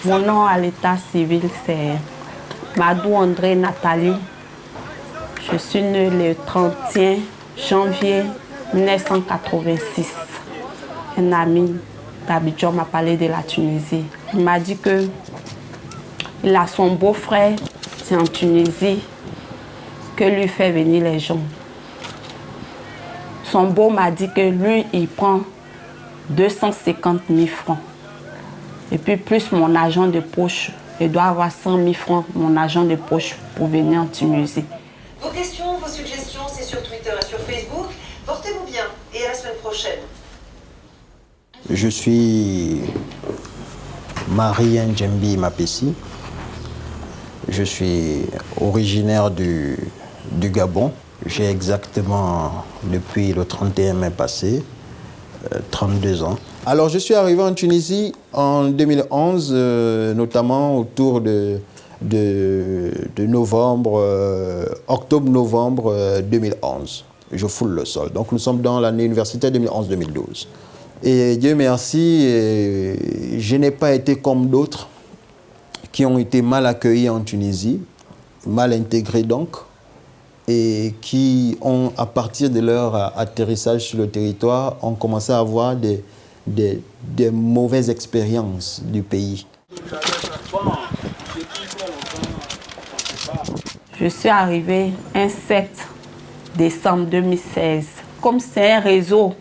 Mon nom à l'état civil, c'est Madou André Nathalie. Je suis née le 31 janvier 1986. Un ami d'Abidjan m'a parlé de la Tunisie. Il m'a dit qu'il a son beau-frère, c'est en Tunisie, que lui fait venir les gens. Son beau m'a dit que lui, il prend 250 000 francs. Et puis plus mon agent de poche, il doit avoir 100 000 francs, mon agent de poche, pour venir en Tunisie. Vos questions, vos suggestions, c'est sur Twitter et sur Facebook. Portez-vous bien et à la semaine prochaine. Je suis Marien Djembi Mapessi. Je suis originaire du Gabon. J'ai exactement, depuis le 31 mai passé, 32 ans. Alors, je suis arrivé en Tunisie en 2011, notamment autour de novembre, octobre-novembre 2011. Je foule le sol. Donc, nous sommes dans l'année universitaire 2011-2012. Et Dieu merci, je n'ai pas été comme d'autres qui ont été mal accueillis en Tunisie, mal intégrés donc, et qui ont, à partir de leur atterrissage sur le territoire, ont commencé à avoir des mauvaises expériences du pays. Je suis arrivée un 7 décembre 2016. Comme c'est un réseau,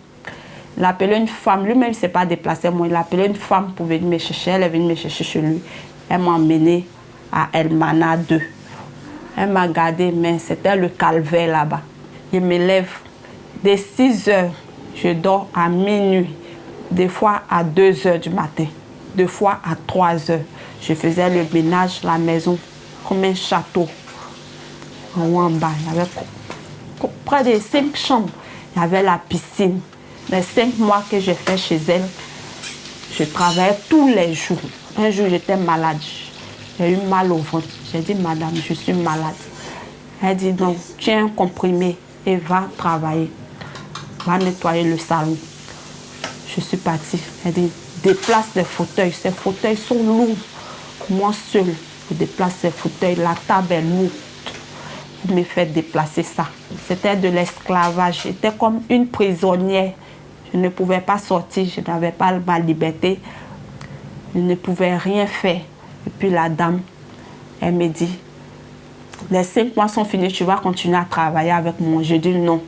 il a appelé une femme, lui-même ne s'est pas déplacé, moi, il a appelé une femme pour venir me chercher. Elle est venue me chercher chez lui. Elle m'a emmenée à El Mana 2. Elle m'a gardé, mais c'était le calvaire là-bas. Je me lève dès 6 heures, je dors à minuit, des fois à 2 heures du matin, des fois à 3 heures. Je faisais le ménage, la maison, comme un château. En haut, en bas, il y avait près de 5 chambres. Il y avait la piscine. Les 5 mois que j'ai fait chez elle, je travaillais tous les jours. Un jour, j'étais malade. J'ai eu mal au ventre. J'ai dit, madame, je suis malade. Elle dit, donc, tiens un comprimé et va travailler. Va nettoyer le salon. Je suis partie. Elle dit, déplace les fauteuils. Ces fauteuils sont lourds. Moi seule, je déplace ces fauteuils. La table est lourde. Elle me fait déplacer ça. C'était de l'esclavage. J'étais comme une prisonnière. Je ne pouvais pas sortir. Je n'avais pas ma liberté. Je ne pouvais rien faire. Et puis la dame, elle me dit, les 5 mois sont finis, tu vas continuer à travailler avec moi. Je dis non,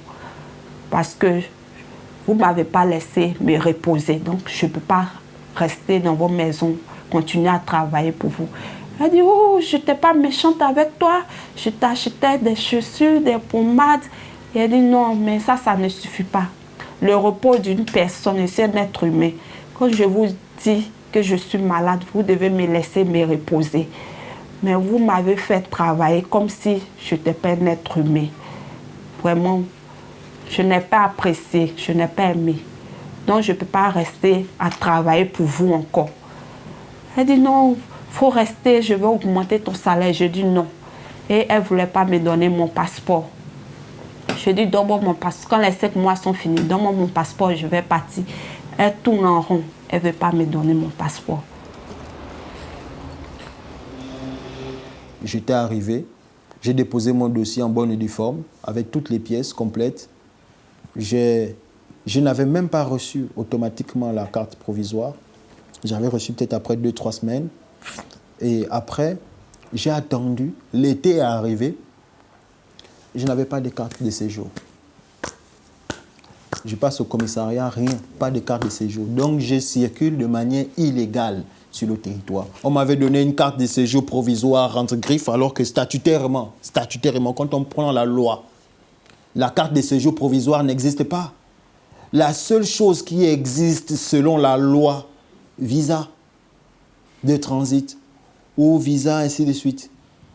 parce que vous ne m'avez pas laissé me reposer. Donc, je ne peux pas rester dans vos maisons, continuer à travailler pour vous. Elle dit, oh, je n'étais pas méchante avec toi. Je t'achetais des chaussures, des pommades. Et elle dit, non, mais ça ne suffit pas. Le repos d'une personne, c'est un être humain. Quand je vous dis que je suis malade, vous devez me laisser me reposer. Mais vous m'avez fait travailler comme si je n'étais pas un être humain. Vraiment, je n'ai pas apprécié, je n'ai pas aimé. Donc, je ne peux pas rester à travailler pour vous encore. Elle dit non, il faut rester, je vais augmenter ton salaire. Je dis non. Et elle ne voulait pas me donner mon passeport. Je dis, donne-moi mon passeport. Quand les 5 mois sont finis, donne-moi mon passeport, je vais partir. Elle tourne en rond. Elle ne veut pas me donner mon passeport. J'étais arrivé, j'ai déposé mon dossier en bonne et due forme, avec toutes les pièces complètes. Je n'avais même pas reçu automatiquement la carte provisoire. J'avais reçu peut-être après 2-3 semaines. Et après, j'ai attendu. L'été est arrivé. Je n'avais pas de carte de séjour. Je passe au commissariat, rien, pas de carte de séjour. Donc, je circule de manière illégale sur le territoire. On m'avait donné une carte de séjour provisoire entre griffes, alors que statutairement, quand on prend la loi, la carte de séjour provisoire n'existe pas. La seule chose qui existe selon la loi, visa de transit ou visa, ainsi de suite.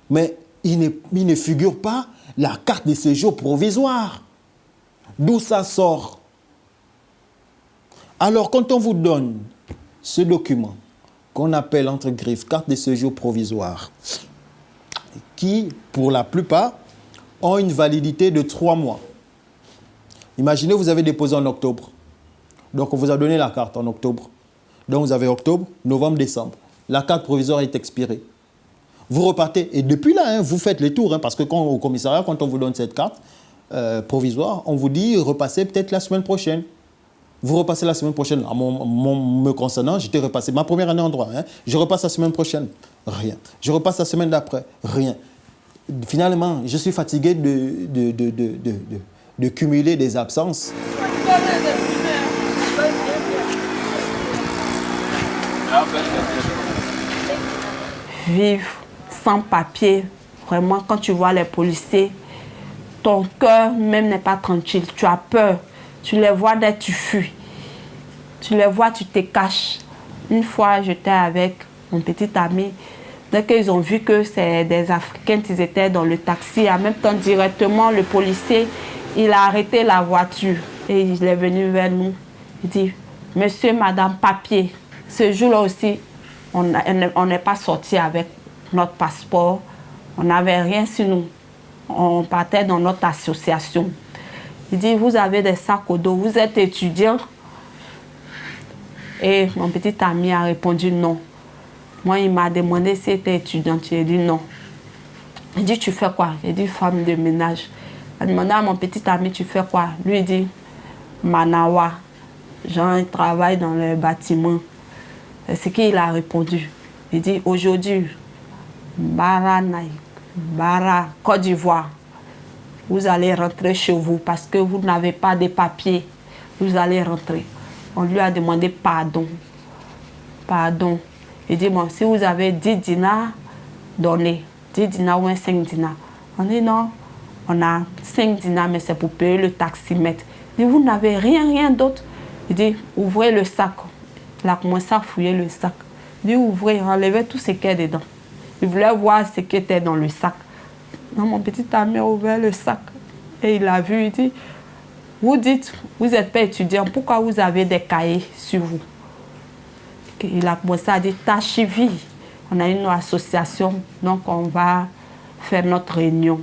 Mais il ne figure pas la carte de séjour provisoire. D'où ça sort? Alors, quand on vous donne ce document qu'on appelle entre griffes carte de séjour provisoire, qui, pour la plupart, ont une validité de 3 mois. Imaginez, vous avez déposé en octobre. Donc, on vous a donné la carte en octobre. Donc, vous avez octobre, novembre, décembre. La carte provisoire est expirée. Vous repartez. Et depuis là, hein, vous faites les tours. Hein, parce que au commissariat, quand on vous donne cette carte provisoire, on vous dit repassez peut-être la semaine prochaine. Vous repassez la semaine prochaine. Me concernant, j'étais repassé. Ma première année en droit. Hein, je repasse la semaine prochaine. Rien. Je repasse la semaine d'après. Rien. Finalement, je suis fatigué de cumuler des absences. Vivre sans papier, vraiment, quand tu vois les policiers, ton cœur même n'est pas tranquille. Tu as peur. Tu les vois dès que tu fuis. Tu les vois, tu te caches. Une fois, j'étais avec mon petit ami. Dès qu'ils ont vu que c'est des Africains, ils étaient dans le taxi. En même temps, directement, le policier, il a arrêté la voiture. Et il est venu vers nous. Il dit, monsieur, madame, papier. Ce jour-là aussi, on n'est pas sorti avec notre passeport. On n'avait rien sur nous. On partait dans notre association. Il dit, vous avez des sacs au dos, vous êtes étudiant? Et mon petit ami a répondu non. Moi, il m'a demandé si j'étais étudiante. J'ai dit non. Il dit, tu fais quoi? J'ai dit, femme de ménage. Il a demandé à mon petit ami, tu fais quoi? Lui, il dit, Manawa. Genre, il travaille dans le bâtiment. C'est ce qu'il a répondu. Il dit, aujourd'hui, Bara, Côte d'Ivoire, vous allez rentrer chez vous parce que vous n'avez pas de papiers. Vous allez rentrer. On lui a demandé pardon. Pardon. Il dit, bon, si vous avez 10 dinars, donnez. 10 dinars ou 5 dinars. On dit, non, on a 5 dinars, mais c'est pour payer le taximètre. Il dit, vous n'avez rien d'autre. Il dit, ouvrez le sac. Il a commencé à fouiller le sac. Il dit, ouvrez, enlevez tout ce qu'il y a dedans. Il voulait voir ce qui était dans le sac. Non, mon petit ami a ouvert le sac. Et il a vu, il dit, vous dites, vous n'êtes pas étudiant, pourquoi vous avez des cahiers sur vous? Il a commencé à dire, Tachivi, on a une association, donc on va faire notre réunion.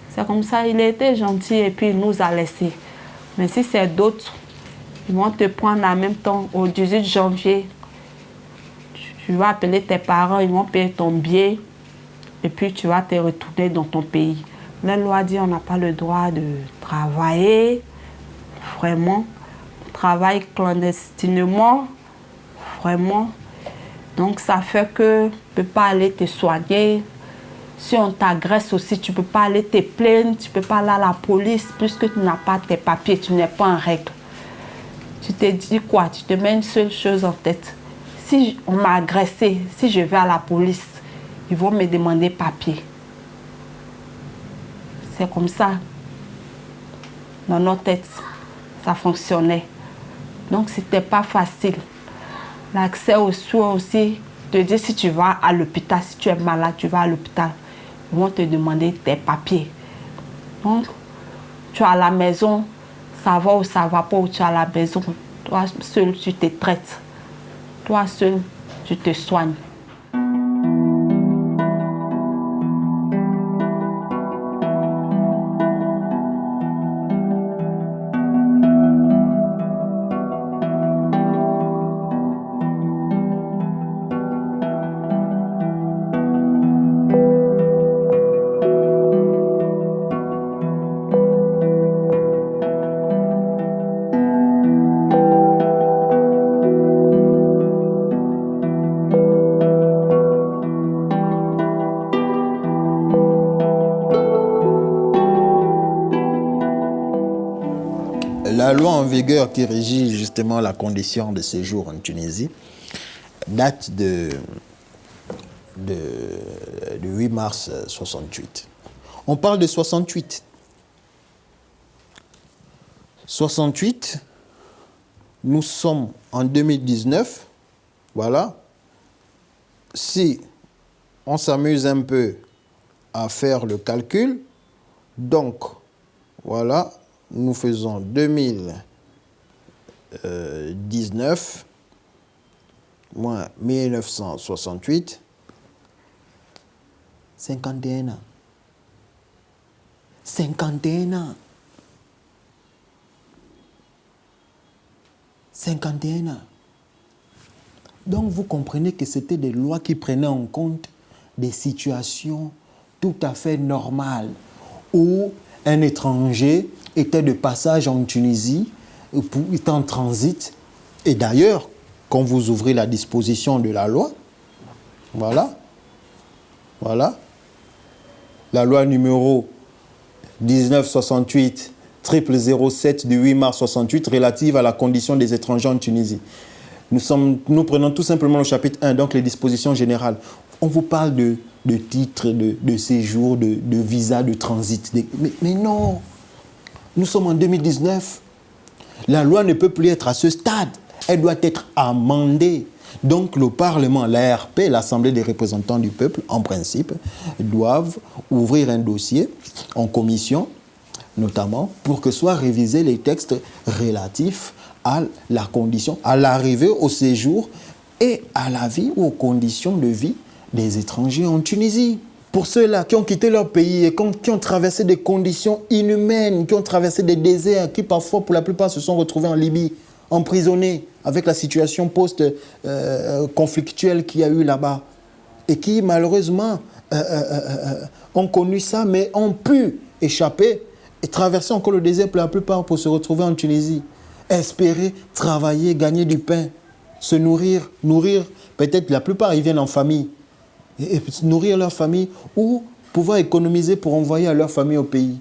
C'est comme ça, il était gentil et puis il nous a laissés. Mais si c'est d'autres, ils vont te prendre en même temps au 18 janvier. Tu vas appeler tes parents, ils vont payer ton billet et puis tu vas te retourner dans ton pays. La loi dit qu'on n'a pas le droit de travailler, vraiment. On travaille clandestinement, vraiment. Donc ça fait que tu ne peux pas aller te soigner. Si on t'agresse aussi, tu ne peux pas aller te plaindre, tu ne peux pas aller à la police puisque tu n'as pas tes papiers, tu n'es pas en règle. Tu te dis quoi? Tu te mets une seule chose en tête. Si on m'a agressé, si je vais à la police, ils vont me demander papier. C'est comme ça. Dans nos têtes, ça fonctionnait. Donc, ce n'était pas facile. L'accès aux soins aussi, te dire si tu vas à l'hôpital, si tu es malade, tu vas à l'hôpital. Ils vont te demander tes papiers. Donc, tu es à la maison, ça va ou ça ne va pas, ou tu es à la maison. Toi seul, tu te traites. Toi seul, tu te soignes. La loi en vigueur qui régit justement la condition de séjour en Tunisie date de 8 mars 68. On parle de 68. 68, nous sommes en 2019, voilà. Si on s'amuse un peu à faire le calcul, donc, voilà, nous faisons 2019 moins 1968, 51 ans. 51 ans. 51 ans. Donc vous comprenez que c'était des lois qui prenaient en compte des situations tout à fait normales où un étranger était de passage en Tunisie, était en transit. Et d'ailleurs, quand vous ouvrez la disposition de la loi, voilà, la loi numéro 1968-0007 du 8 mars 68 relative à la condition des étrangers en Tunisie. Nous prenons tout simplement le chapitre 1, donc les dispositions générales. On vous parle de titres, de séjour, de visa, de transit. Mais non, nous sommes en 2019. La loi ne peut plus être à ce stade. Elle doit être amendée. Donc le Parlement, l'ARP, l'Assemblée des représentants du peuple, en principe, doivent ouvrir un dossier en commission, notamment, pour que soient révisés les textes relatifs à la condition, à l'arrivée au séjour et à la vie ou aux conditions de vie des étrangers en Tunisie. Pour ceux-là qui ont quitté leur pays et qui ont traversé des conditions inhumaines, qui ont traversé des déserts, qui parfois, pour la plupart, se sont retrouvés en Libye, emprisonnés avec la situation post-conflictuelle qu'il y a eu là-bas et qui, malheureusement, ont connu ça, mais ont pu échapper et traverser encore le désert pour la plupart pour se retrouver en Tunisie. Espérer, travailler, gagner du pain, se nourrir, peut-être la plupart, ils viennent en famille, et nourrir leur famille ou pouvoir économiser pour envoyer à leur famille au pays.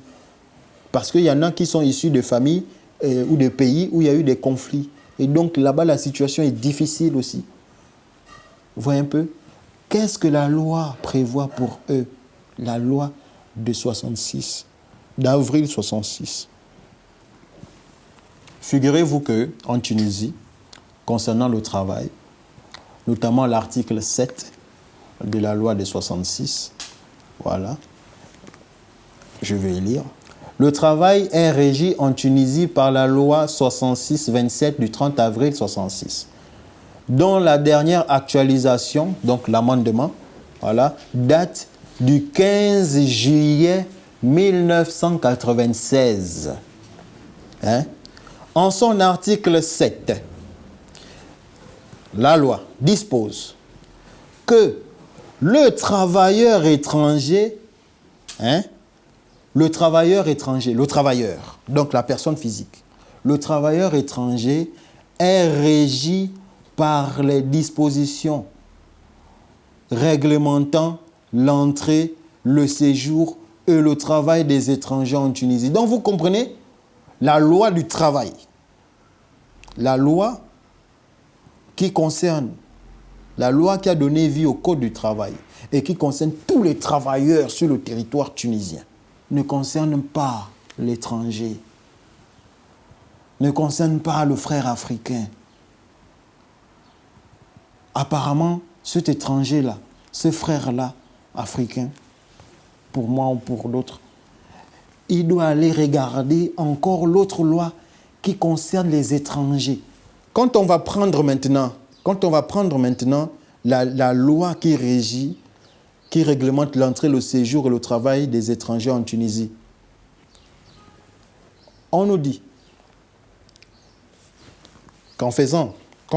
Parce qu'il y en a qui sont issus de familles ou de pays où il y a eu des conflits. Et donc là-bas, la situation est difficile aussi. Vous voyez un peu? Qu'est-ce que la loi prévoit pour eux? La loi de 66, d'avril 66. Figurez-vous qu'en Tunisie, concernant le travail, notamment l'article 7 de la loi de 66, voilà, je vais lire. Le travail est régi en Tunisie par la loi 66-27 du 30 avril 66, dont la dernière actualisation, donc l'amendement, voilà, date du 15 juillet 1996. En son article 7, la loi dispose que le travailleur étranger, le travailleur, donc la personne physique, le travailleur étranger est régi par les dispositions réglementant l'entrée, le séjour et le travail des étrangers en Tunisie. Donc vous comprenez, la loi du travail, la loi qui concerne, la loi qui a donné vie au Code du travail et qui concerne tous les travailleurs sur le territoire tunisien, ne concerne pas l'étranger, ne concerne pas le frère africain. Apparemment, cet étranger-là, ce frère-là, africain, pour moi ou pour d'autres, il doit aller regarder encore l'autre loi qui concerne les étrangers. Quand on va prendre maintenant la loi qui régit, qui réglemente l'entrée, le séjour et le travail des étrangers en Tunisie, on nous dit quand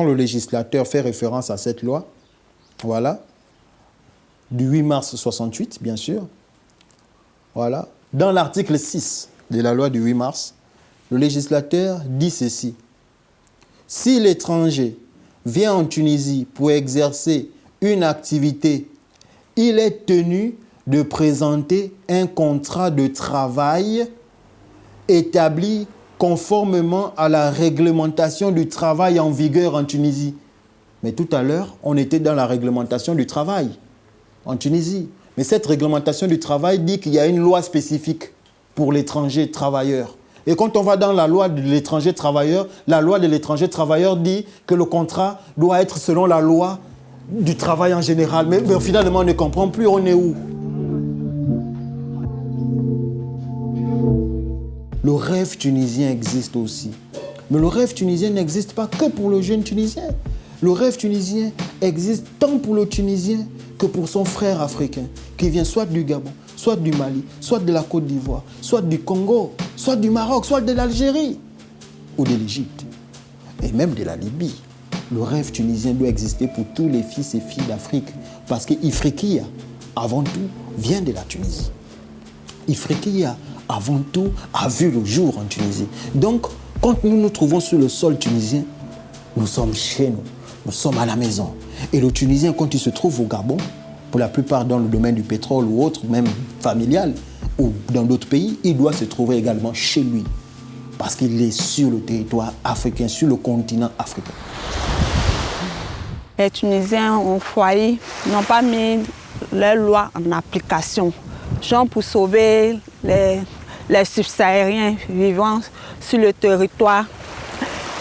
le législateur fait référence à cette loi, voilà, du 8 mars 68, bien sûr, voilà, dans l'article 6 de la loi du 8 mars, le législateur dit ceci. Si l'étranger vient en Tunisie pour exercer une activité, il est tenu de présenter un contrat de travail établi conformément à la réglementation du travail en vigueur en Tunisie. Mais tout à l'heure, on était dans la réglementation du travail en Tunisie. Mais cette réglementation du travail dit qu'il y a une loi spécifique pour l'étranger travailleur. Et quand on va dans la loi de l'étranger travailleur, la loi de l'étranger travailleur dit que le contrat doit être selon la loi du travail en général. Mais finalement, on ne comprend plus, on est où? Le rêve tunisien existe aussi. Mais le rêve tunisien n'existe pas que pour le jeune tunisien. Le rêve tunisien existe tant pour le Tunisien que pour son frère africain, qui vient soit du Gabon, soit du Mali, soit de la Côte d'Ivoire, soit du Congo, soit du Maroc, soit de l'Algérie ou de l'Égypte. et même de la Libye. Le rêve tunisien doit exister pour tous les fils et filles d'Afrique parce que Ifriqiya, avant tout, vient de la Tunisie. Ifriqiya, avant tout, a vu le jour en Tunisie. Donc, quand nous nous trouvons sur le sol tunisien, nous sommes chez nous, nous sommes à la maison. Et le Tunisien, quand il se trouve au Gabon, pour la plupart dans le domaine du pétrole ou autre, même familial, ou dans d'autres pays, il doit se trouver également chez lui. Parce qu'il est sur le territoire africain, sur le continent africain. Les Tunisiens au foyer n'ont pas mis leurs lois en application. Genre pour sauver les subsahariens vivant sur le territoire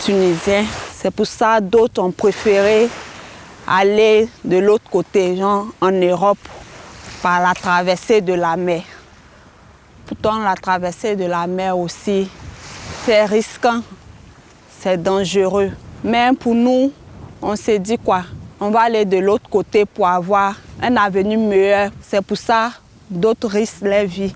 tunisien. C'est pour ça que d'autres ont préféré aller de l'autre côté, genre en Europe, par la traversée de la mer. Pourtant, la traversée de la mer aussi, c'est risquant, c'est dangereux. Mais pour nous, on s'est dit quoi? On va aller de l'autre côté pour avoir un avenir meilleur. C'est pour ça que d'autres risquent leur vie